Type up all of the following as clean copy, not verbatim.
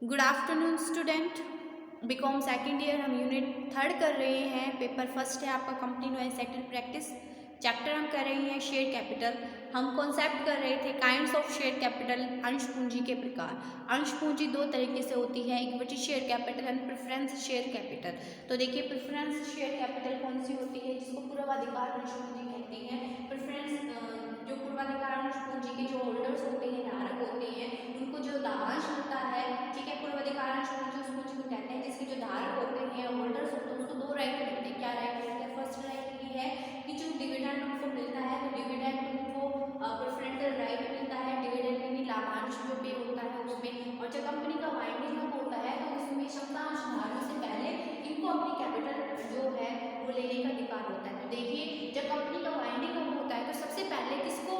Good afternoon student. B Com second year हम unit third कर रहे हैं। पेपर फर्स्ट है आपका company no settle practice. Chapter हम कर रहे हैं शेयर कैपिटल। हम कॉन्सेप्ट कर रहे थे काइंड्स ऑफ शेयर कैपिटल, अंश पूंजी के प्रकार। अंश पूंजी दो तरीके से होती है, equity share capital and preference share capital. तो देखिए प्रेफरेंस शेयर कैपिटल कौन सी होती है, जिसको पूर्वाधिकार अंश पूंजी कहते हैं। प्रेफरेंस जो पूर्वाधिकार अंश पूंजी के जो होल्डर्स होते हैं, धारक होते हैं, उनको जो लाभांश मिलता है, ठीक है, पूर्वाधिकार अंश पूंजी उस पूंजी को कहते हैं जिसके जो धारक होते हैं, होल्डर्स होते हैं, उसको दो राइट मिलते हैं। क्या राइट मिलते हैं? फर्स्ट राइट ये है कि जो डिविडेंड उनको मिलता है, तो डिविडेंड उनको प्रेफरेंशियल राइट मिलता है, डिविडेंड यानी लाभांश जो पे होता है उसमें। और जब कंपनी का वाइंडिंग अप होता है तो उसमें शब्दांश धारणा से पहले इनको अपनी कैपिटल जो है वो लेने का अधिकार होता है। तो देखिए जब कंपनी का वाइंडिंग अप होता है तो सबसे पहले किसको,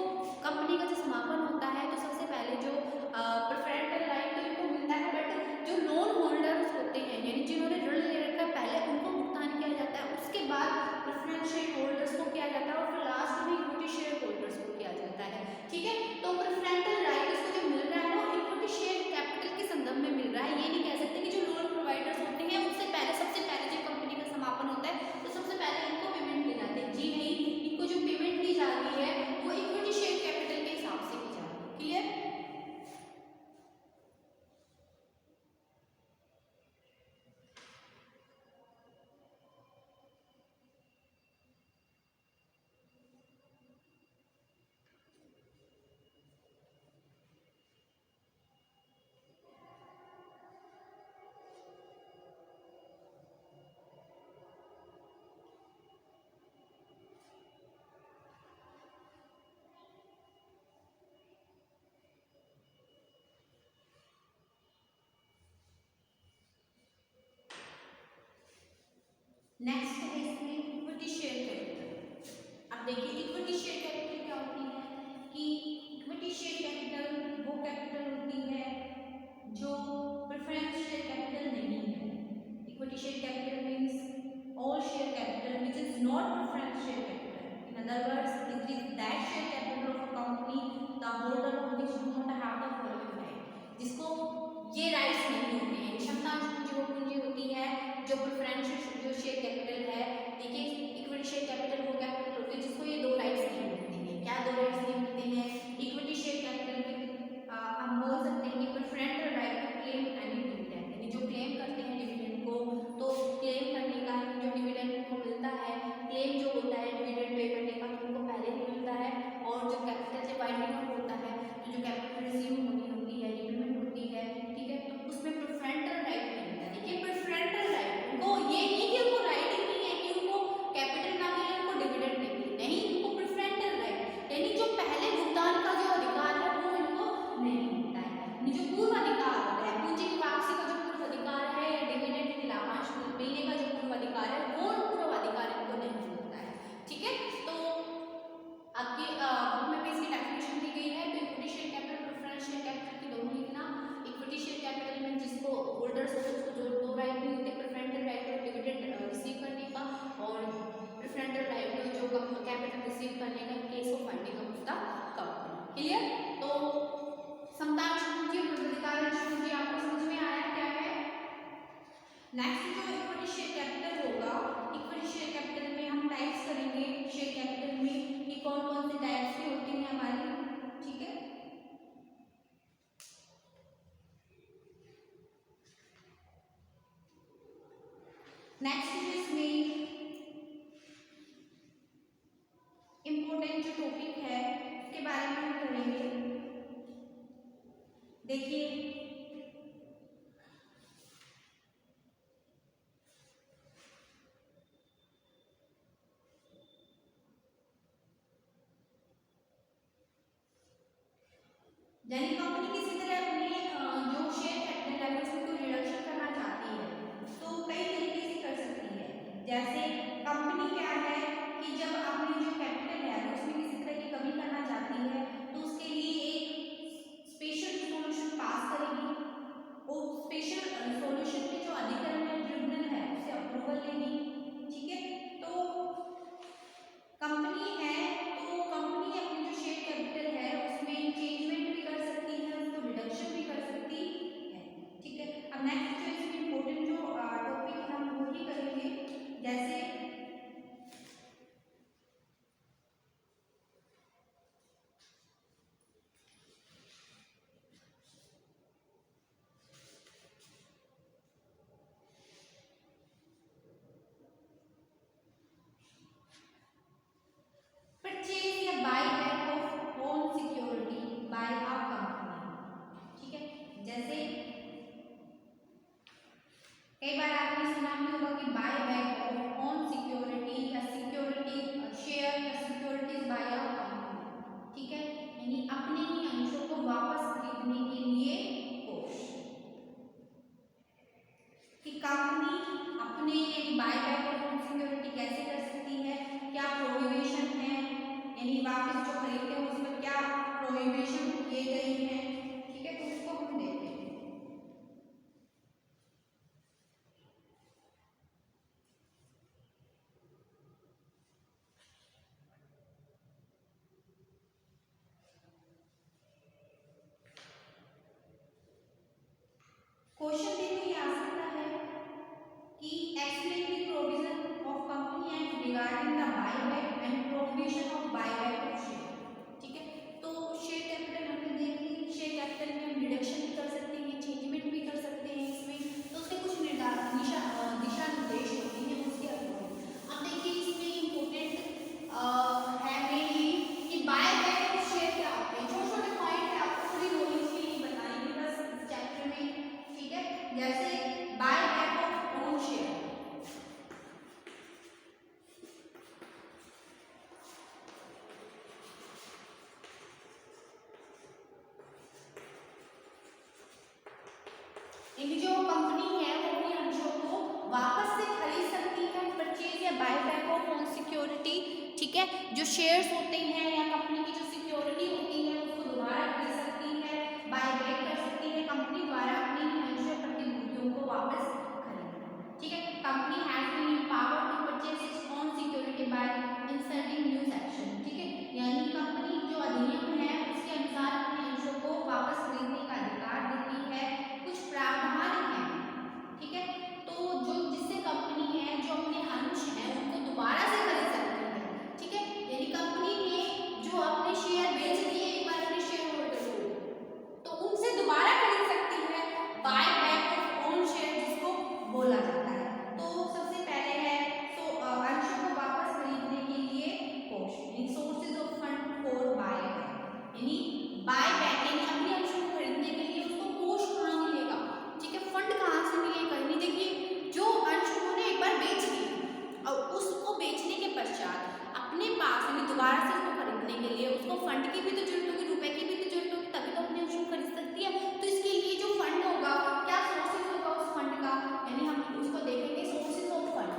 कंपनी का जो समापन होता है तो सबसे पहले जो प्रेफरेंशियल राइट तो इनको मिलता है, बट जो लोन होल्डर्स होते हैं यानी जिन्होंने ऋण ले रखा है पहले उनको भुगतान किया जाता है, उसके बाद प्रेफरेंशियल होल्डर्स को किया जाता है और फिर लास्ट में इक्विटी शेयर होल्डर्स को किया जाता है। ठीक है, तो प्रेफरेंशियल राइट इसको जो मिल रहा है वो इक्विटी शेयर कैपिटल के संदर्भ में मिल रहा है। ये नहीं कह सकते कि जो लोन प्रोवाइडर्स होते हैं उससे पहले सबसे पहले जब कंपनी का समापन होता है तो सबसे पहले इनको पेमेंट दी जाती है। जी नहीं, इनको जो पेमेंट दी जा रही है वो इक्विटी शेयर कैपिटल के हिसाब से की जा रही है। क्लियर? नेक्स्ट है इसमें इक्विटी शेयर कैपिटल। अब देखिए इक्विटी शेयर कैपिटल क्या होती है कि इक्विटी शेयर कैपिटल वो कैपिटल होती है जो प्रेफरेंस शेयर कैपिटल नहीं है। Equity share capital means all share capital which is not preference share capital. In other words it is that share capital of a company the holder of which do not have the following right, जिसको ये rights नहीं होते हैं। क्षमता पूंजी वो पूंजी होती है जो प्रेफरेंशियल जो शेयर कैपिटल है। देखिए इक्विटी शेयर कैपिटल वो कैपिटल होती है जिसको ये दो राइट्स नहीं मिलती हैं। क्या दो राइट्स नहीं मिलती हैं? इक्विटी शेयर कैपिटल में हम बोल सकते हैं कि preferential right to claim any dividend, यानी जो क्लेम करते हैं डिविडेंड को, तो क्लेम करने का जो डिविडेंड को मिलता है, क्लेम जो होता है डिविडेंड पे करने का तो उनको पहले ही मिलता है। और जो कैपिटल जब वाइंडिंग अप होता है तो जो कैपिटल रिसीव होनी होती है, रिपेमेंट होती है, ठीक है, तो उसमें प्रेफरेंशियल राइट नहीं मिलता। देखिए प्रेफरेंशियल राइट उनको ये नहीं कि उनको राइट ही नहीं है कि उनको कैपिटल ना मिले, उनको डिविडेंड नहीं मिले, नहीं, उनको प्रेफरेंशियल राइट यानी जो पहले भुगतान का जो अधिकार है वो इनको नहीं मिलता है। यानी जो पूर्व अधिकार होता है, पूंजी की वापसी का जो पूर्व अधिकार है या डिविडेंड की लाभांश मिलने का जो पूर्व अधिकार है वो पूर्व अधिकार इनको नहीं मिलता है। ठीक है, तो आपकी बुक में भी इसकी डेफिनेशन दी गई है। तो equity share capital preference share capital की दोनों लिखना। इक्विटी शेयर कैपिटल में जिसको होल्डर्स होते हैं उसको जो दो राइट भी होते हैं, प्रेफरेंशियल राइट और डिविडेंड रिसीव करने का, और प्रेफरेंशियल राइट जो कैपिटल रिसीव करने का case of winding up of the company. Clear? तो समतांश पूंजी और पूर्वाधिकार अंश पूंजी आपको समझ में आया क्या है? नेक्स्ट जो इक्विटी शेयर कैपिटल होगा, इक्विटी शेयर कैपिटल में हम टाइप्स करेंगे शेयर कैपिटल में कि कौन कौन सी टाइप्स की होती हैं हमारी। ठीक है, नेक्स्ट इसमें इम्पोर्टेंट जो टॉपिक है उसके बारे में हम करेंगे। देखिए यानी कंपनी किसी तरह अपने जो शेयर कैपिटल है उसमें कोई रिडक्शन करना चाहती है तो कई तरीके से कर सकती है। कई बार आपने सुना भी होगा कि buy back of on security या सिक्योरिटी शेयर या सिक्योरिटीज बाय अ कंपनी, ठीक है, यानी अपने ही अंशों को वापस खरीदने के लिए कोष, कि कंपनी अपने यानी buy back of on security कैसे कर सकती है, क्या प्रोहिबिशन है, यानी वापस जो खरीदते हैं उसमें क्या प्रोहिबिशन किए गए हैं, ठीक है, तो उसको हम देखते हैं। क्वेश्चन देखो ये आ सकता है कि explain the provision of company and regarding the buyback and prohibition of buyback of share, ठीक है, तो शेयर कैपिटल हमने देख ली, शेयर कैपिटल में हम रिडक्शन भी कर सकते हैं, चेंजमेंट भी कर सकते हैं इसमें, तो उसके कुछ दिशा निर्देश होते हैं उसके अकॉर्डिंग। अब देखिए इसमें इम्पोर्टेंट है मेनली कि बायबैक ऑफ शेयर क्या होते हैं, छोटे छोटे पॉइंट है आपको पूरी नॉलेज के लिए बताएंगे बस इस चैप्टर में, ठीक है, जैसे buy back of own share, यानी जो कंपनी है वो अपने अंशों को वापस से खरीद सकती है, परचेज या buy back of own security, ठीक है, जो शेयर्स होते हैं या कंपनी की जो सिक्योरिटी होती है उसको दोबारा खरीद सकती है, बाय बैक कर सकती है कंपनी द्वारा अपनी अंश या प्रतिभूतियों को वापस खरीदना, ठीक है, company has been empowered to purchase its own security by inserting new section, ठीक है, यानी कंपनी जो अधिनियम है उसके अनुसार अपने अंशों को वापस खरीदने का अधिकार देती है, कुछ प्रावधान हैं, ठीक है, तो जो जिससे कंपनी है जो अपने अंश है उनको दोबारा से खरीद सकती है, ठीक है, यानी कंपनी ने जो अपने शेयर बेच दिए एक बार अपने शेयर होल्डर को, तो उनसे दोबारा खरीद सकती है, buy back of own share जिसको बोला जाता है। तो सबसे पहले है तो अंशों को वापस खरीदने के लिए कोष, यानी sources of fund for buy back, यानी बाय बैक यानी अपने अंशों को खरीदने के लिए उसको कोष कहाँ मिलेगा, ठीक है, फंड कहाँ से मिलेगा, यानी देखिए जो अंश उन्होंने एक बार बेच दिए और उसको बेचने के पश्चात अपने पास यानी दोबारा से उसको खरीदने के लिए उसको फंड की भी तो जरूरत होगी, रुपए की भी तो जरूरत होगी, तभी तो अपने अंशों को खरीद सकती है, तो इसके लिए जो फंड होगा क्या सोर्सेज होगा उस फंड का, यानी हम उसको देखेंगे sources of fund,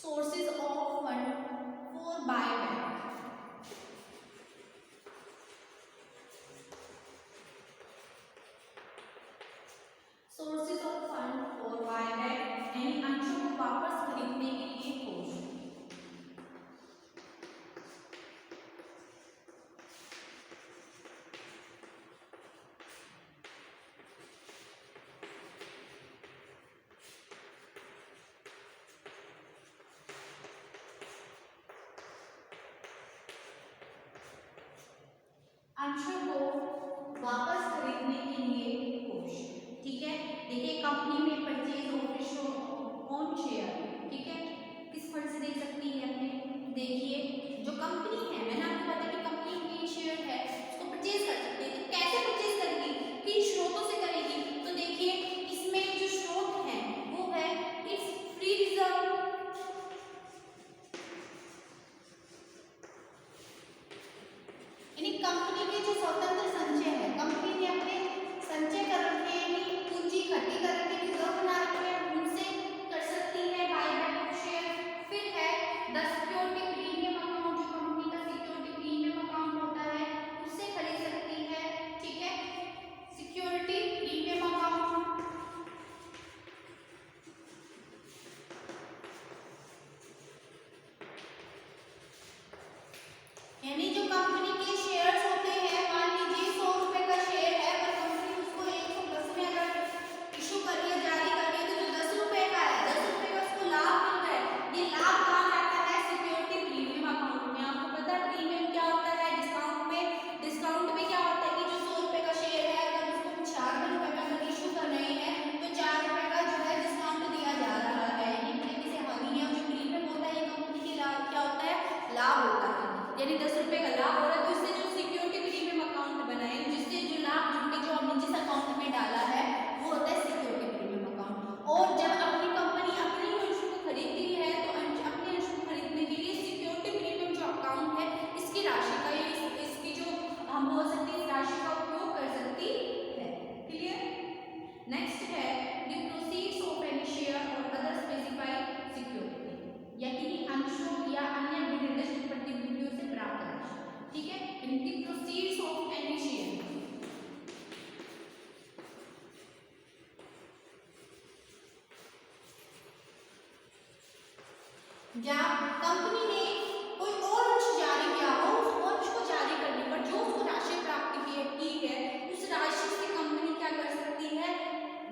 sources of fund for buyback, sources of fund for buyback यानी अंशों को वापस खरीदने के लिए कोष, अंशों को वापस खरीदने के लिए कोष, ठीक है, देखिए कंपनी में परचेज ऑफ ओन शेयर, ठीक है, किस फंड से दे सकती है अपने, देखिए जो कंपनी है मैंने आपको बताया कि कंपनी अपनी शेयर है उसको परचेज कर सकती है, तो कैसे परचेज करेगी, किन स्रोतों से करेगी, तो देखिए इसमें जो स्रोत है वो है इट्स फ्री रिजर्व, यानी कंपनी के जो स्वतंत्र संचय है, कंपनी ने अपने संचय कर रखे हैं यानी पूंजी इकट्ठी कर रखी है, रिजर्व बना रखे हैं, उनसे कर सकती है बायबैक ऑफ शेयर, फिर है द सिक्योरिटी प्रीमियम अकाउंट, जो कंपनी का सिक्योरिटी प्रीमियम अकाउंट होता है उससे खरीद सकती है, ठीक है, सिक्योरिटी प्रीमियम अकाउंट, यानी जो कंपनी के शेयर्स होते हैं, मान लीजिए 100 रुपए का शेयर है पर कंपनी उसको 110 में अगर इशू कर यानी कि प्रोसीड्स ऑफ एनी शेयर। जब कंपनी ने कोई और अंश जारी किया हो, उस अंश को जारी करने पर जो उसको राशि प्राप्त की है, उस राशि से कंपनी क्या कर सकती है,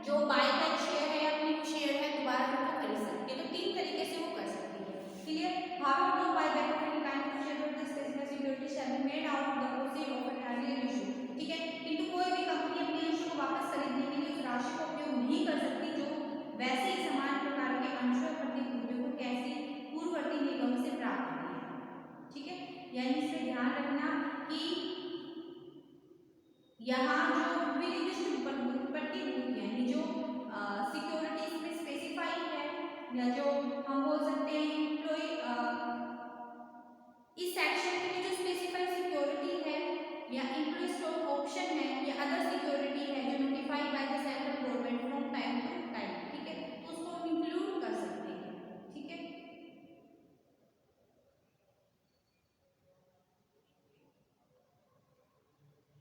जो बायबैक शेयर है, अपने शेयर है दोबारा उनको खरीद सकती है। तो 3 तरीके से वो कर सकती है। Clear? How no buyback of any kind of share of the specified security shall be made out of the proceed of an earlier issue. ठीक है, किंतु कोई भी कंपनी अपने अंश को वापस खरीदने के लिए उस राशि का उपयोग नहीं कर सकती जो वैसे ही समान प्रकार के अंशों या प्रतिभूतियों को कैसी पूर्ववर्ती निगम से प्राप्त हुई है। ठीक है, यानी इससे ध्यान रखना कि यहाँ जो विनिर्दिष्ट प्रतिभूतियां यानी जो सिक्योरिटीज में स्पेसिफाई है, या जो हम बोल सकते हैं एम्प्लॉय इस सेक्शन में जो स्पेसिफाइड सिक्योरिटी है या एम्प्लॉय स्टॉक ऑप्शन है या अदर सिक्योरिटी है जो notified by the central government from time to time. ठीक है, तो उसको हम इंक्लूड कर सकते हैं। ठीक है,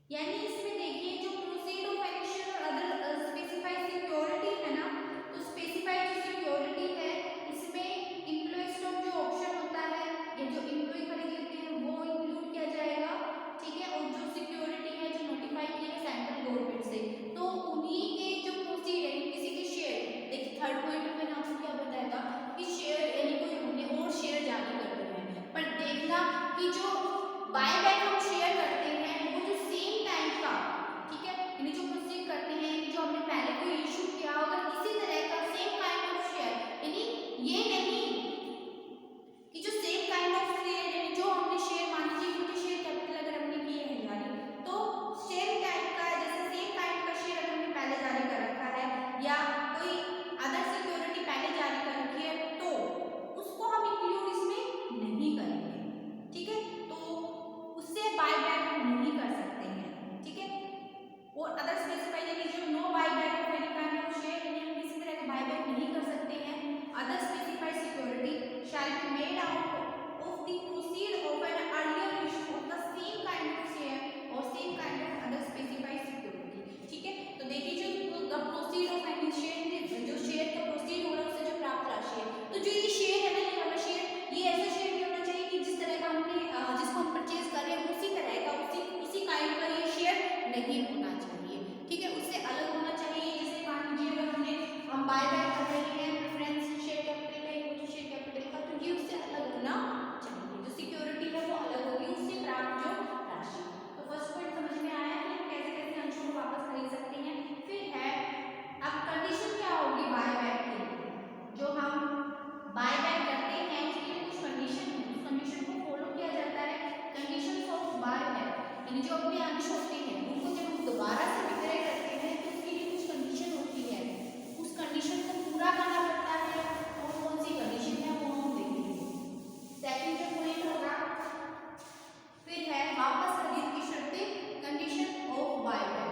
यानी इसमें देखिए जो प्रोसीड ऑफ एनी शेयर और अदर स्पेसिफाइड सिक्योरिटी है ना, तो स्पेसिफाइड जो सिक्योरिटी है इसमें एम्प्लॉय स्टॉक जो ऑप्शन होता है या जो एम्प्लॉय खरीद लेते हैं वो इंक्लूड किया जाएगा। ठीक है, और जो सिक्योरिटी है जो नोटिफाई की है सेंट्रल गवर्नमेंट से, तो उन्हीं के जो प्रोसीड है किसी के शेयर, देखिए थर्ड पॉइंट में आपको क्या बताया था कि शेयर यानी कोई हमने और शेयर जारी कर रहे हैं, पर देखना कि जो बायबैक हम शेयर करते हैं वो जो सेम टाइम का, ठीक है, यानी जो प्रोसीड करते हैं कि जो हमने पहले कोई इशू किया अगर इसी तरह का सेम काइंड ऑफ शेयर, यानी ये नहीं कि जो सेम काइंड ऑफ शेयर यानी जो हमने शेयर मान लीजिए इक्विटी शेयर कैपिटल अगर हमने किए हैं जारी, तो सेम टाइप का जैसे सेम काइंड का शेयर अगर हमने पहले जारी कर रखा है या कोई अदर सिक्योरिटी पहले जारी कर रखी है तो उसको हम इंक्लूड इसमें नहीं करेंगे। ठीक है, तो उससे बायबैक हम नहीं कर सकते हैं। ठीक है, और अदर स्पेसिफाइड यानी जो no buyback of any kind of share यानी हम किसी तरह का बायबैक नहीं कर सकते हैं। Other specified security shall be made out of the proceed of an earlier issue of the same kind of share और same kind of other specified security. ठीक है, तो देखिए जो the proceed of any share, जो share का proceed हो रहा है उससे जो प्राप्त राशि है, तो जो ये शेयर है ना, ये वाला शेयर, ये ऐसा शेयर नहीं होना चाहिए कि जिस तरह का हमने जिसको हम परचेज कर रहे हैं उसी तरह का उसी काइंड का ये शेयर नहीं होना चाहिए। ठीक है, उससे अलग होना चाहिए। जैसे मान लीजिए अगर हम बायबैक कर रहे हैं प्रेफरेंस शेयर कैपिटल का, इक्विटी शेयर कैपिटल का, तो ये उससे अलग होना चाहिए। जो सिक्योरिटी है वो अलग होगी, उससे प्राप्त जो राशि। तो फर्स्ट पॉइंट समझ में आया कि हम कैसे कैसे अंशों को वापस खरीद सकते हैं। फिर है अब कंडीशन क्या होगी बायबैक की, जो हम बायबैक करते हैं उसके लिए कुछ कंडीशन है, उस कंडीशन को फॉलो किया जाता है। कंडीशंस ऑफ बायबैक यानी जो अपने अंश होते हैं उनको जब हम दोबारा से विक्रय करते हैं तो उसके लिए कुछ कंडीशन होती है, उस कंडीशन को पूरा करना पड़ता है। और कौन सी कंडीशन है वो हम देखेंगे। सेकंड जो पॉइंट होगा फिर है वापस खरीद की शर्तें, कंडीशन ऑफ बायबैक।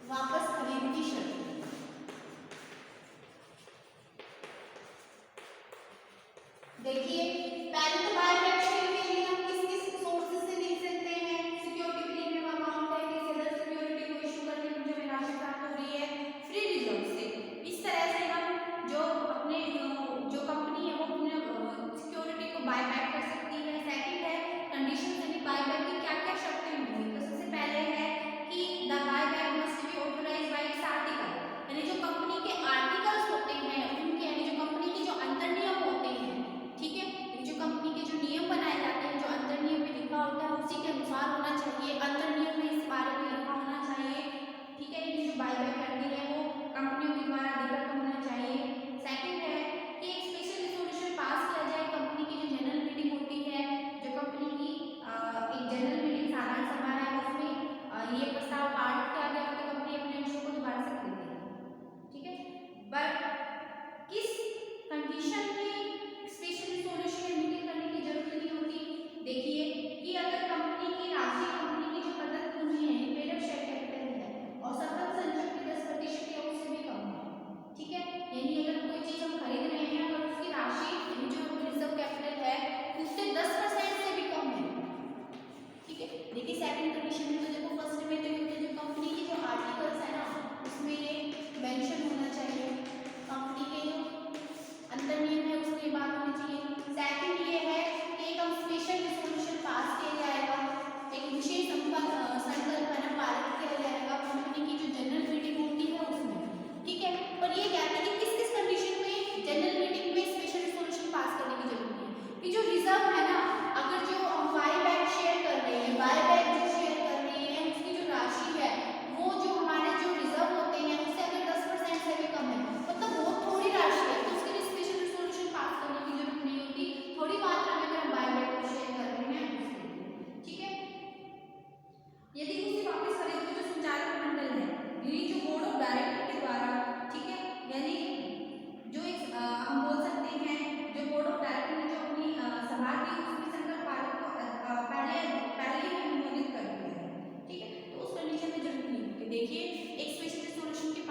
वापस खरीद की शर्त, देखिए पहले तो बायबैक शेयर के लिए हम किस किस सोर्सेज से ले सकते हैं, सिक्योरिटी प्रीमियम अमाउंट है, किसी अदर सिक्योरिटी को इशू करके मुझे राशि प्राप्त हो रही है, फ्री रिजर्व से। इस तरह से हम जो अपने जो कंपनी है वो अपने सिक्योरिटी को बायबैक कर सकती है। सेकंड है कंडीशन यानी बायबैक की क्या क्या शर्तें होंगी। तो सबसे पहले है कि the buyback must be authorised bye it's article, यानी जो कंपनी के आर्टिकल्स होते हैं उनके यानी जो कंपनी के जो अंतर नियम होते हैं, ठीक है, जो कंपनी के जो नियम बनाए जाते हैं जो अंतर नियम में लिखा होता है उसी के अनुसार होना चाहिए। अंतर नियम में इस बारे में लिखा होना चाहिए। ठीक है, ये जो बायबैक करनी है वो कंपनियों के द्वारा अधिकृत होना चाहिए। सेकंड है कि एक स्पेशल रिजोल्यूशन पास किया जाए, कंपनी की जो जनरल मीटिंग होती है, जो कंपनी की एक जनरल मीटिंग साधारण सभा है उसमें ये प्रस्ताव पारित किया गया तो कंपनी अपने अंशों को दोबारा से खरीदेगी। ठीक है, बट किस कंडीशन में स्पेशल रिजोल्यूशन मीटिंग करने की जरूरत नहीं होती। देखिए कि अगर कंपनी की राशि, कंपनी की जो प्रदत्त पूंजी है पेड अप शेयर कैपिटल है और सकल संचय की 10% की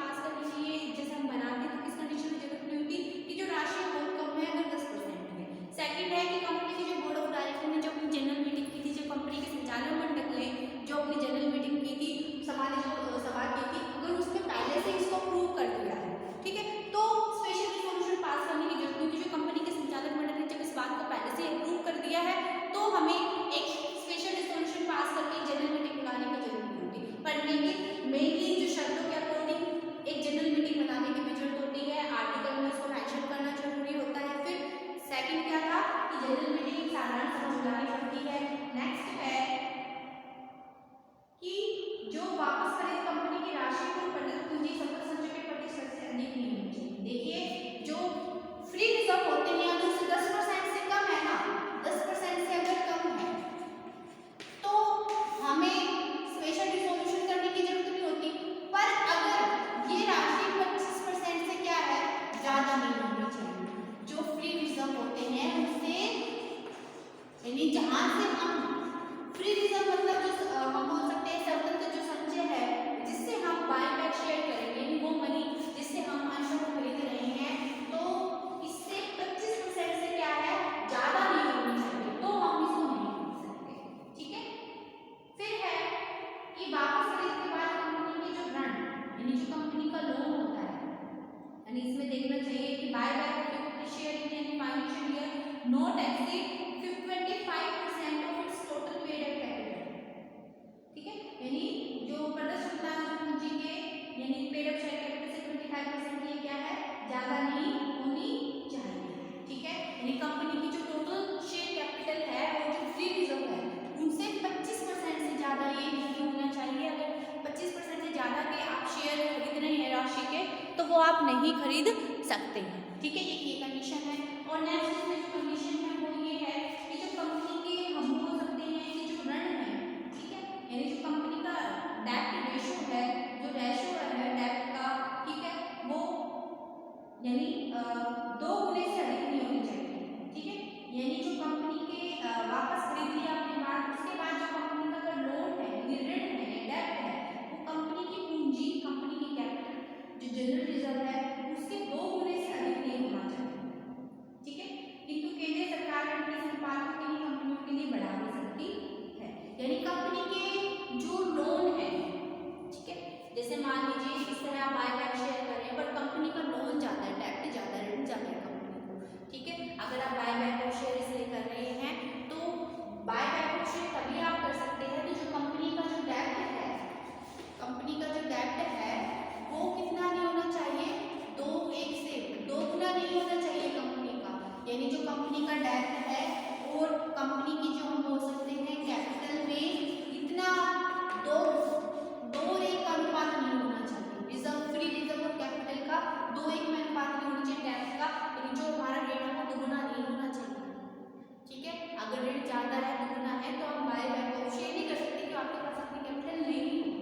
पास करने के लिए जैसे हम बनाते हैं तो किस कंडीशन में जरूरत नहीं होती कि जो राशि है बहुत कम है, अगर 10% है। सेकंड है कि कंपनी की जो बोर्ड ऑफ डायरेक्टर ने जो अपनी जनरल मीटिंग की थी, जो कंपनी के संचालक मंडल ने जो अपनी जनरल मीटिंग की थी, सभा की थी, अगर उसने पहले से इसको अप्रूव कर दिया है, ठीक है, तो स्पेशल रिजोल्यूशन पास करने की जरूरत नहीं होती। जो कंपनी के संचालक मंडल ने जब इस बात को पहले से अप्रूव कर दिया है तो हमें एक स्पेशल रिजोल्यूशन पास करके जनरल मीटिंग बुलाने की जरूरत नहीं होती। पर लेकिन मेनली जो शर्तों के अकॉर्डिंग एक जनरल मीटिंग बनाने की भी जरूरत होती है, आर्टिकल में उसको मेंशन करना जरूरी होता है। फिर सेकंड क्या था कि जनरल मीटिंग साधारण सभा बुलानी पड़ती है। नेक्स्ट है कि जो वापस खरीद कंपनी की राशि को प्रदत्त पूंजी सकल संचय के प्रतिशत से अधिक नहीं होनी चाहिए। देखिए जो फ्री रिजर्व होते हैं अगर उससे 10% से कम है ना, 10% से अगर कम है तो हमें स्पेशल रिजोल्यूशन करने की जरूरत नहीं होती। पर अगर ये राशि 25% से क्या है ज्यादा नहीं होनी चाहिए। जो फ्री रिजर्व होते हैं उससे यानी जहां से हम फ्री रिजर्व मतलब जो हम बोल सकते हैं स्वतंत्र जो संचय है जिससे हम बायबैक शेयर करेंगे, यानी वो मनी जिससे हम अंशों को खरीद रहे हैं, तो इससे 25% से क्या है ज्यादा नहीं होनी चाहिए, तो हम इसको नहीं खरीद सकते, ठीक है। फिर है कि वापस खरीद के बाद कंपनी की जो ऋण यानी जो कंपनी का लोन होता है, यानी इसमें देखना चाहिए कि buyback of share in any financial year not exceed 25% of its total paid up capital, ठीक है, यानी जो प्रदर्शन होता है पूंजी के यानी पेड अप शेयर कैपिटल से 25% ये क्या है ज्यादा नहीं होनी चाहिए, ठीक है। यानी कंपनी की जो टोटल शेयर कैपिटल है और जो फ्री रिजर्व है उनसे 25% से ज्यादा ये नहीं होना चाहिए। अगर 25% से ज्यादा के आप शेयर खरीद रहे हैं राशि के तो वो आप नहीं खरीद सकते हैं, ठीक है, ये कंडीशन है। और नेक्स्ट इसमें जो कंडीशन है वो ये है कि जो कंपनी के हम बोल सकते हैं कि जो ऋण है, ठीक है, यानी जो कंपनी का डेट रेशो है, जो रेशो है डेट का, ठीक है, वो यानी 2 गुने से अधिक नहीं होनी चाहिए, ठीक है। यानी जो कंपनी के वापस खरीद लिया आपने बाद उसके बाद जो कंपनी का अगर लोन है यानी ऋण है या डेट है वो कंपनी की पूंजी कंपनी की कैपिटल जो जनरल रिजर्व है उसके 2 गुने से अधिक नहीं होना चाहिए, ठीक है। किंतु केंद्र सरकार ऋण के संपादन के लिए कंपनियों के लिए बढ़ा भी सकती है, यानी कंपनी के जो लोन है, ठीक है, जैसे मान लीजिए इस तरह आप बायबैक शेयर कर रहे हैं पर कंपनी का लोन ज्यादा है, डेट ज्यादा है, ऋण ज्यादा है कंपनी को, ठीक है, अगर आप बायबैक ऑफ शेयर इसलिए कर रहे हैं तो बायबैक ऑफ शेयर तभी आप कर सकते हैं कि जो कंपनी का जो डेट है, कंपनी का जो डेट है वो कितना नहीं होना चाहिए 2 गुना नहीं होना चाहिए कंपनी का, यानी जो कंपनी का डेट है और कंपनी की जो हम बोल सकते हैं कैपिटल में इतना 2:1 का अनुपात नहीं होना चाहिए। रिजर्व फ्री रिजर्व और कैपिटल का 2:1 में अनुपात नहीं होना चाहिए डेट का, यानी जो हमारा ऋण है वो दुगुना नहीं होना चाहिए, ठीक है। अगर ऋण ज्यादा है दुगुना है तो हम बायबैक ऑफ शेयर नहीं कर सकते कि आपके पास अपनी कैपिटल नहीं होगी,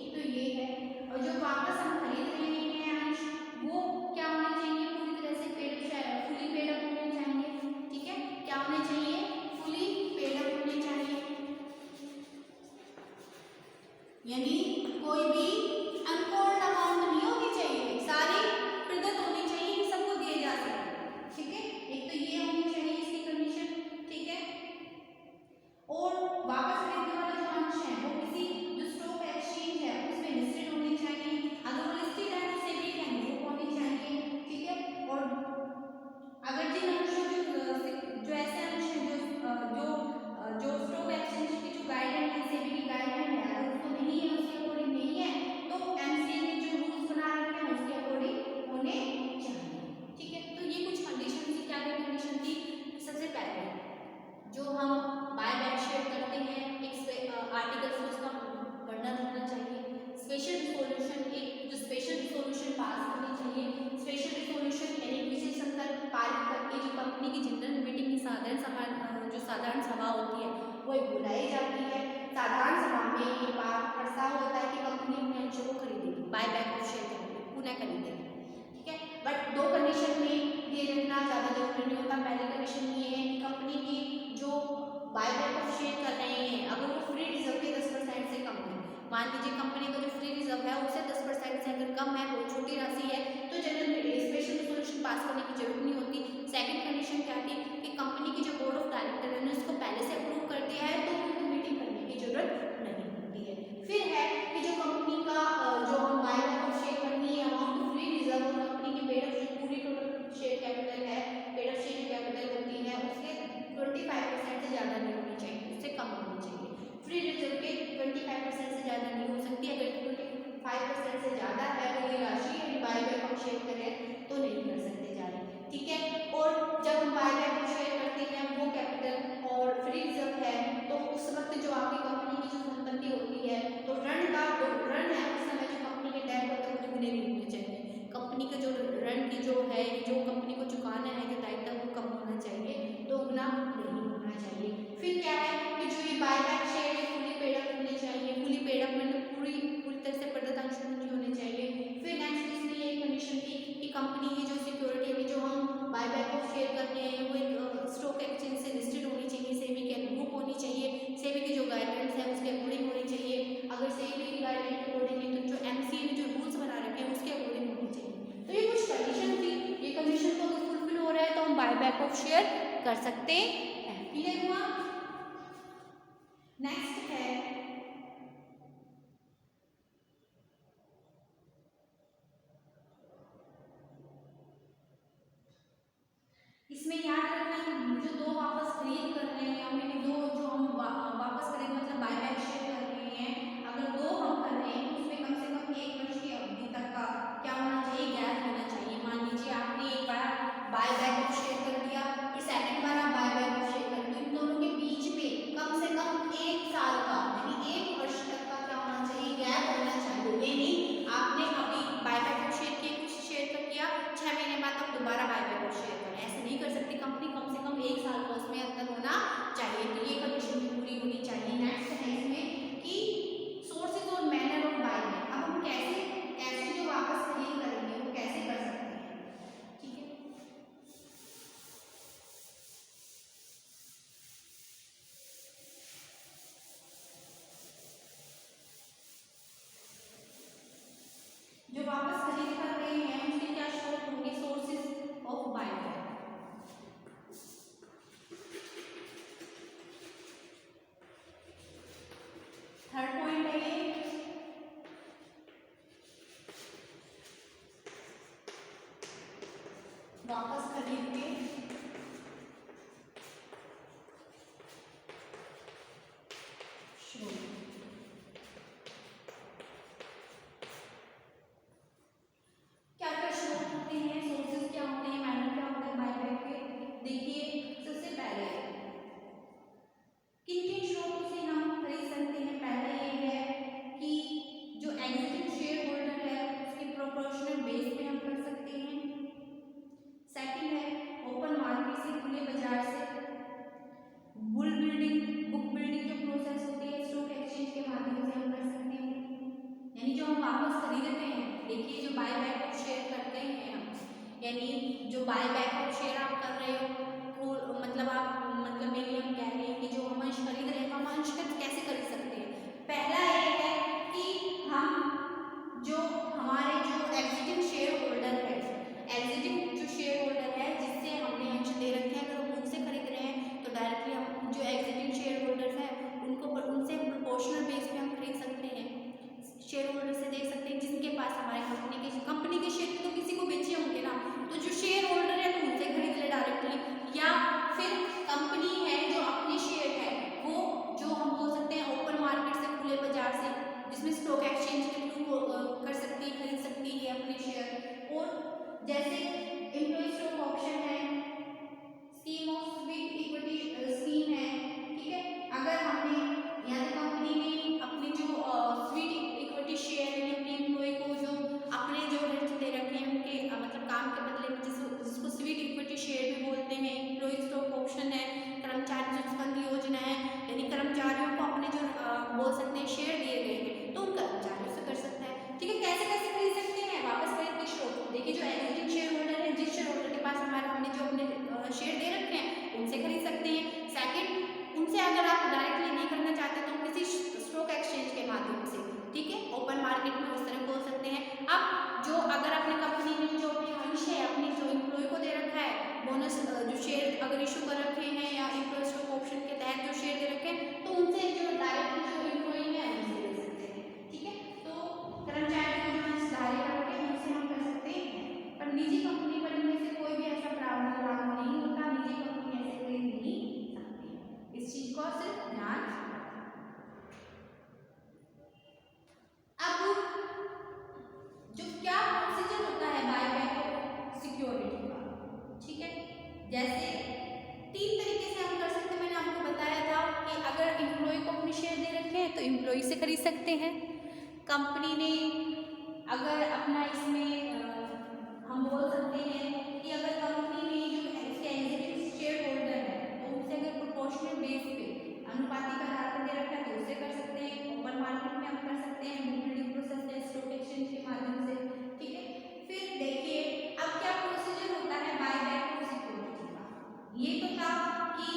एक तो ये है। और जो वापस हम खरीद रहे हैं अंश वो क्या होने चाहिए पूरी तरह से फुली पेड अप होने चाहिए, ठीक है, क्या होने चाहिए फुली पेड अप होने चाहिए, यानी कोई भी अनकॉल्ड अमाउंट नहीं होनी चाहिए, सारी प्रदत्त होनी चाहिए, सबको दिए जा सके, ठीक है, एक तो ये होनी चाहिए इसकी कंडीशन, ठीक है। और वापस खरीदने वाला जो अंश है वो किसी जो स्टॉक एक्सचेंज है उसमें लिस्टेड होनी चाहिए, अगर वो लिस्टेड है तो सेबी के अनुरूप होनी चाहिए, ठीक है। और अगर जिन अंशों जो ऐसे अंश हैं जो स्टॉक एक्सचेंज की जो गाइडलाइन है सेबी की गाइडलाइन है अगर उसको नहीं है उसके अकॉर्डिंग नहीं है तो एमसीए ने जो रूल्स बना रखे हैं उसके अकॉर्डिंग होने चाहिए, ठीक है। तो ये कुछ कंडीशन थी, क्या क्या कंडीशन थी, सबसे पहले जो हम बायबैक शेयर करते हैं एक आर्टिकल से उसका वर्णन होना चाहिए, स्पेशल रिजोल्यूशन एक जो स्पेशल रिजोल्यूशन पास होनी चाहिए, स्पेशल रिजोल्यूशन यानी विशेष संकल्प पारित करके जो कंपनी की जनरल मीटिंग की साधारण सभा होती है वो एक बुलाई जाती है, साधारण सभा में ये बात प्रस्ताव होता है कि कंपनी अपने अंशों को खरीदेगी, बायबैक ऑफ शेयर करेगी, पुनः खरीदेगी, ठीक है। बट 2 कंडीशन में ये रखना ज्यादा जरूरी नहीं होता। पहली कंडीशन ये है कि कंपनी की जो बायबैक ऑफ शेयर कर रहे हैं अगर वो फ्री रिजर्व के 10% से कम है, मान लीजिए कंपनी का जो फ्री रिजर्व है उससे 10% से अगर कम है वो पास करने की जरूरत नहीं होती। सेकंड कंडीशन क्या थी कि कंपनी की जो बोर्ड ऑफ डायरेक्टर है उसको पहले से अप्रूव कर दिया है तो उनको मीटिंग करने की जरूरत नहीं होती है। फिर है कि जो कंपनी का जो हम बायबैक ऑफ शेयर करनी है अमाउंट फ्री रिजर्व और कंपनी की पेड ऑफ जो पूरी टोटल शेयर कैपिटल है, पेड ऑफ शेयर कैपिटल होती है उसके 25% से ज़्यादा नहीं होनी चाहिए, उससे कम होनी चाहिए। फ्री रिजर्व के 25% से ज़्यादा नहीं हो सकती। अगर 25% से ज़्यादा है तो ये राशि बायबैक ऑफ शेयर करें तो नहीं कर सकते जारी, ठीक है। और जब हम बायबैक ऑफ शेयर करते हैं वो कैपिटल और फ्री रिजर्व है तो उस वक्त जो आपकी कंपनी की जो संपत्ति होती है तो ऋण का जो ऋण है उस समय जो कंपनी के डेट होते हैं वो दुगने नहीं होने चाहिए। कंपनी का जो ऋण की जो है जो कंपनी को चुकाना है जो दायित्व वो कम होना चाहिए, दोगुना नहीं होना चाहिए। फिर क्या है कि जो ये बायबैक शेयर है फुली पेड अप होने चाहिए, फुली पेड अप मतलब पूरी तरह से प्रदत्त पूंजी होनी चाहिए। फिर नेक्स्ट इसमें ये कंडीशन थी कि कंपनी की जो सिक्योरिटी है जो हम बायबैक ऑफ शेयर करते हैं वो एक स्टॉक एक्सचेंज से लिस्टेड होनी चाहिए, सेबी के अनुरूप होनी चाहिए, सेबी की जो गाइडलाइंस है उसके अकॉर्डिंग होनी चाहिए। अगर सेबी की गाइडलाइन के अकॉर्डिंग है तो जो एमसीए ने जो रूल्स बना रखे हैं उसके अकॉर्डिंग होनी चाहिए। तो ये कुछ कंडीशन थी, ये कंडीशन को अगर फुलफिल हो रहा है तो हम बायबैक ऑफ शेयर कर सकते हैं। क्लियर हुआ? नेक्स्ट है इसमें याद रखना कि जो दो वापस खरीद कर रहे हैं यानी दो जो हम वापस खरीद मतलब बायबैक शेयर कर रहे हैं, अगर दो हम कर रहे हैं तो उसमें कम से कम 1 वर्ष की अवधि तक का क्या होना चाहिए, गैप होना चाहिए। मान लीजिए आपने एक बार बायबैक ऑफ शेयर कर दिया, फिर सेकंड बार आप बायबैक ऑफ शेयर कर दिया, इन दोनों के बीच में कम से कम 1 साल का यानी 1 वर्ष तक का क्या होना चाहिए, गैप होना चाहिए। ये नहीं आपने अभी बायबैक ऑफ शेयर किया, कुछ शेयर कर किया, 6 महीने बाद आप दोबारा बायबैक ऑफ शेयर करें, ऐसे नहीं कर सकती कंपनी। कम से कम 1 साल का उसमें अंतर होना चाहिए, तो ये कंडीशन भी पूरी होनी चाहिए। नेक्स्ट है इसमें कि सोर्सेज और मैनर ऑफ बायबैक, अब हम कैसे जो वापस खरीद करेंगे वो कैसे कर सकते हैं, ठीक है। जो वापस खरीद कर रहे हैं उसके क्या स्रोत होंगे, sources of buyback. Third point है ये वापस खरीद के स्रोत। क्या क्या स्रोत होते हैं, सोर्सेज क्या होते हैं, मैनर क्या होता है बायबैक के। देखिए सबसे पहले किन किन स्रोतों से हम खरीद सकते हैं। पहला ये है कि जो एग्जिस्टिंग शेयर होल्डर है उसके प्रोपोर्शनल बेस पे हम कर सकते हैं। सेकंड है ओपन मार्केट से, खुले बाजार से। बुक बिल्डिंग जो प्रोसेस होती है स्टॉक एक्सचेंज के माध्यम से हम कर सकते हैं, यानी जो हम वापस खरीदते हैं। देखिए जो बायबैक ऑफ शेयर करते हैं हम, यानी जो बायबैक ऑफ शेयर आप कर रहे हो मतलब आप मतलब मेरे लिए हम कह रहे हैं कि जो हम अंश खरीद रहे हैं हम अंश कैसे खरीद सकते हैं। पहला ये है कि हम जो हमारे जो एग्जिस्टिंग शेयर होल्डर है, एग्जिस्टिंग जो शेयर होल्डर है जिससे हमने अंश दे रखे हैं, अगर हम उनसे खरीद रहे हैं तो डायरेक्टली हम जो एग्जिस्टिंग शेयर होल्डर्स हैं उनसे प्रोपोर्शनल बेस पे हम खरीद सकते हैं। शेयर होल्डर से देख सकते हैं जिनके पास हमारे कंपनी के शेयर तो किसी को बेचे होंगे ना, तो जो शेयर होल्डर है तो उनसे खरीद ले डायरेक्टली, या फिर कंपनी है जो अपने शेयर है वो जो हम बोल सकते हैं ओपन मार्केट से, खुले बाजार से, जिसमें स्टॉक एक्सचेंज के थ्रू कर सकती है, खरीद सकती है अपने शेयर। और जैसे एम्प्लॉय स्टॉक ऑप्शन है, scheme of sweet equity scheme है, ठीक है। अगर हमने या तो कंपनी ने अपने जो स्वीट इक्विटी शेयर है अपने एम्प्लॉय को जो अपने जो रेट दे रखे हैं उनके मतलब काम के बदले में, जिसको स्वीट इक्विटी शेयर भी बोलते हैं। एम्प्लॉय स्टॉक ऑप्शन है, कर्मचारी संबंधी योजना है, यानी कर्मचारियों को अपने जो बोल सकते हैं शेयर दिए गए हैं तो उन कर्मचारियों से कर सकता है, ठीक है। कैसे कैसे खरीद सकते हैं, वापस खरीद के स्रोत। देखिए जो एग्जिस्टिंग शेयर होल्डर है, जिस शेयर होल्डर के पास हमारे हमने जो अपने शेयर दे रखे हैं उनसे खरीद सकते हैं। सेकंड उनसे अगर आप डायरेक्टली नहीं करना चाहते तो किसी स्टॉक एक्सचेंज के माध्यम से, ठीक है, ओपन मार्केट में उस तरह बोल सकते हैं। अब जो अगर अपनी कंपनी में जो अपने अंश है अपने जो एम्प्लॉय को सिक्योरिटी का, ठीक है। जैसे 3 तरीके से हम कर सकते हैं, मैंने आपको बताया था कि अगर एम्प्लॉय को अपने शेयर दे रखे हैं तो एम्प्लॉय से खरीद सकते हैं। कंपनी ने अगर अपना इसमें हम बोल सकते हैं कि अगर कंपनी में जो इसके एग्जीक्यूटिव शेयर होल्डर है तो उनसे अगर प्रोपोर्शनल बेस पे अनुपातिक आधार पर दे रखा है तो उसे कर सकते हैं। ओपन मार्केट में हम कर सकते हैं, बुक बिल्डिंग प्रोसेस से, स्टॉक एक्सचेंज के माध्यम से, ठीक है। फिर देखिए अब क्या प्रोसीजर होता है बायबैक ऑफ सिक्योरिटी का। ये तो था कि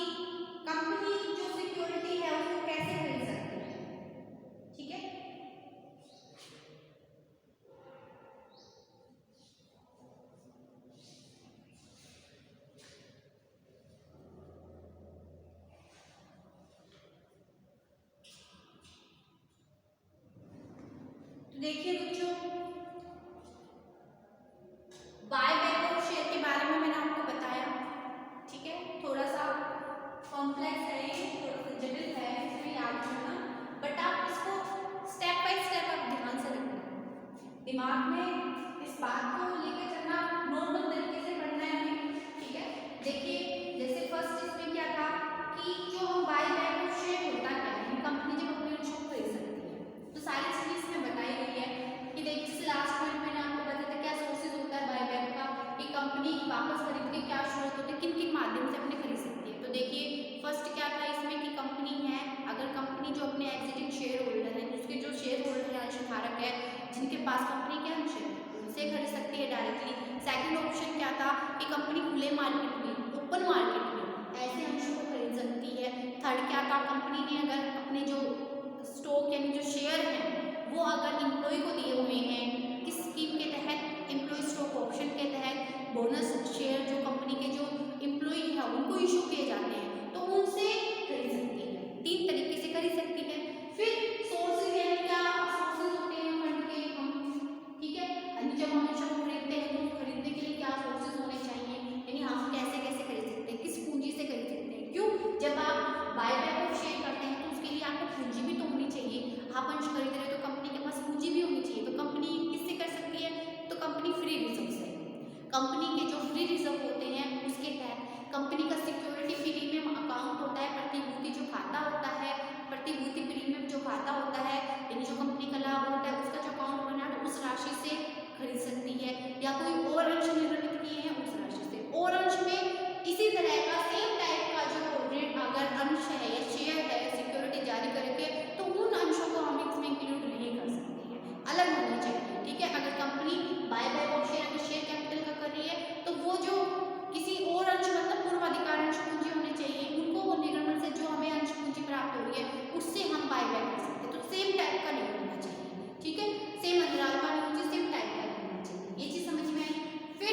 कंपनी जो सिक्योरिटी है उसको कैसे खरीद सकती है, ठीक है। तो देखिए बच्चों, बायबैक ऑफ शेयर के बारे में मैंने आपको बताया, ठीक है। थोड़ा सा कॉम्प्लेक्स है, थोड़ा सा जटिल है, इसमें याद रखना, बट आप इसको स्टेप बाय स्टेप आप ध्यान से रखना, दिमाग में इस बात को लेकर चलना, नॉर्मल तरीके से पढ़ना है हमें, ठीक है। देखिए जैसे फर्स्ट इसमें क्या था कि जो हम बायबैक ऑफ शेयर होता क्या है, कंपनी जब अपने शेयर खरीद सकती है तो सारी चीजें इसमें बताई गई है कि देखिए जैसे लास्ट पॉइंट मैंने आपको बताया था क्या सोर्सेज होता है बायबैक का, कि कंपनी वापस खरीद के क्या स्रोत होते हैं, किन किन माध्यम से अपने खरीद सकती है। तो देखिए फर्स्ट क्या था इसमें कि कंपनी है, अगर कंपनी जो अपने एग्जिस्टिंग शेयर होल्डर है, उसके जो शेयर होल्डर है, अंशधारक है, जिनके पास कंपनी के अंश है, उनसे खरीद सकती है डायरेक्टली। सेकंड ऑप्शन क्या था कि कंपनी खुले मार्केट में, ओपन मार्केट में ऐसे अंशों को खरीद सकती है। थर्ड क्या था, कंपनी ने अगर अपने जो स्टॉक यानी जो शेयर हैं वो अगर एम्प्लॉय को दिए हुए हैं, किस स्कीम के तहत, एम्प्लॉय स्टॉक ऑप्शन के तहत, बोनस शेयर जो कंपनी के जो एम्प्लॉय है उनको इशू किए जाते हैं तो उनसे खरीद सकती है। 3 तरीके से खरीद सकती है। फिर सोर्सेज यानी क्या सोर्सेज होते हैं फंड के, हम, ठीक है, जब हम शेयर खरीदते हैं तो खरीदने के लिए क्या सोर्सेज होने चाहिए, यानी हम कैसे कैसे खरीद सकते हैं, किस पूंजी से खरीद सकते हैं। क्यों, जब आप बायबैक ऑफ शेयर करते हैं तो उसके लिए आपको पूंजी भी तो होनी चाहिए। आप अंश खरीद रहे हो तो कंपनी के पास पूंजी भी होनी चाहिए। तो कंपनी किससे कर सकती है, तो कंपनी फ्री रिजर्व से, कंपनी के जो फ्री रिजर्व होते हैं उसके तहत, कंपनी का सिक्योरिटी प्रीमियम अकाउंट होता है, प्रतिभूति जो खाता होता है, प्रतिभूति प्रीमियम जो खाता होता है, यानी जो कंपनी का लाभ होता है उसका जो अकाउंट बना है उस राशि से खरीद सकती है, या कोई और अंश निर्मित किए हैं उस राशि से। और अंश में इसी तरह का सेम टाइप का जो रेट अगर अंश है या शेयर है सिक्योरिटी जारी करके तो उन अंशों को हम इसमें इंक्लूड नहीं कर सकते हैं, अलग होने चाहिए, ठीक है। अगर कंपनी बायबैक ऑफ शेयर अगर शेयर कैपिटल का कर रही है तो वो जो किसी और अंश मतलब पूर्वाधिकार अंश पूंजी होने चाहिए, उनको निर्गमन से जो हमें अंश पूंजी प्राप्त हो रही है उससे हम बायबैक कर सकते हैं। तो सेम टाइप का नहीं होना चाहिए, ठीक है, सेम अंतराल का नहीं होना चाहिए, सेम टाइप का नहीं होना चाहिए। ये चीज समझ में आई। फिर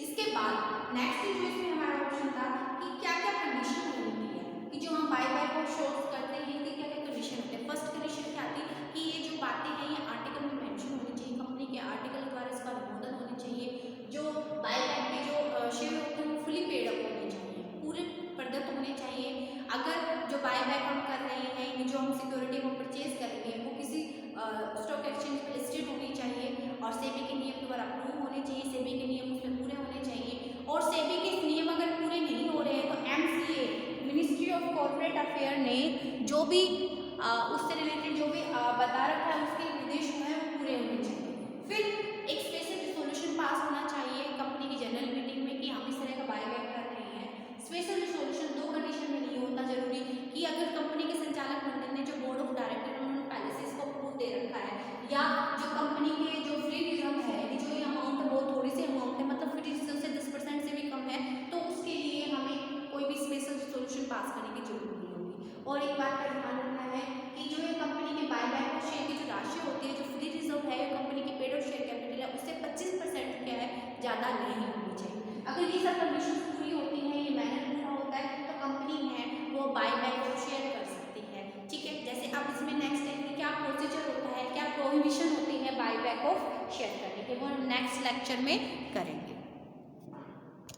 इसके बाद नेक्स्ट जो इसमें हमारा ऑप्शन था कि क्या क्या कंडीशन होनी है, कि जो हम बायबैक ऑफ शेयर करते हैं कि क्या क्या कंडीशन होते हैं। फर्स्ट कंडीशन क्या थी कि ये जो बातें हैं ये आर्टिकल में मेंशन होनी चाहिए, कंपनी के आर्टिकल द्वारा इसका अनुमोदन होना चाहिए, जो बायबैक के जो शेयर होते हैं वो फुली पेड अप होने चाहिए, पूरे प्रदत्त होने चाहिए। अगर जो बायबैक हम कर रहे हैं, जो हम सिक्योरिटी को परचेज करेंगे वो किसी स्टॉक एक्सचेंज पर लिस्टेड होनी चाहिए और सेबी के नियम द्वारा अप्रूव होने चाहिए, सेबी के नियम उसमें पूरे होने चाहिए। और सेबी के नियम अगर पूरे नहीं हो रहे हैं तो MCA ministry of corporate affair ने जो भी उससे रिलेटेड जो भी बता रखा है उसके निर्देश जो है वो पूरे होने चाहिए। फिर एक स्पेशल रिजोल्यूशन पास होना चाहिए कंपनी की जनरल मीटिंग में कि हम इस तरह का बायबैक कर रहे हैं। स्पेशल रिजोल्यूशन 2 कंडीशन में नहीं होता जरूरी, कि अगर कंपनी के संचालक मंडल ने जो बोर्ड ऑफ डायरेक्टर उन्होंने पहले से इसको अप्रूव दे रखा है, या जो कंपनी के जो फ्री रिजर्व है कि जो ये अमाउंट बहुत थोड़ी सी अमाउंट है मतलब फ्री रिजर्व से 10% से भी कम है, तो उसके लिए हमें कोई भी स्पेशल रिजोल्यूशन पास करने की जरूरत नहीं होगी। और एक बात का ध्यान रखना है कि जो ये कंपनी के बायबैक और शेयर की जो राशि होती है, जो फ्री रिजर्व है कंपनी की पेड और शेयर कैपिटल है, उससे 25% क्या है ज़्यादा नहीं होनी चाहिए। अगर ये सब कंडीशन पूरी होती हैं, ये मैनर पूरा होता है तो कंपनी है वो बायबैक और शेयर कर सकती है, ठीक है। जैसे अब इसमें नेक्स्ट है कि क्या प्रोसीजर होता है, क्या प्रोहिबिशन होती है बायबैक ऑफ शेयर करने के, वो नेक्स्ट लेक्चर में करेंगे।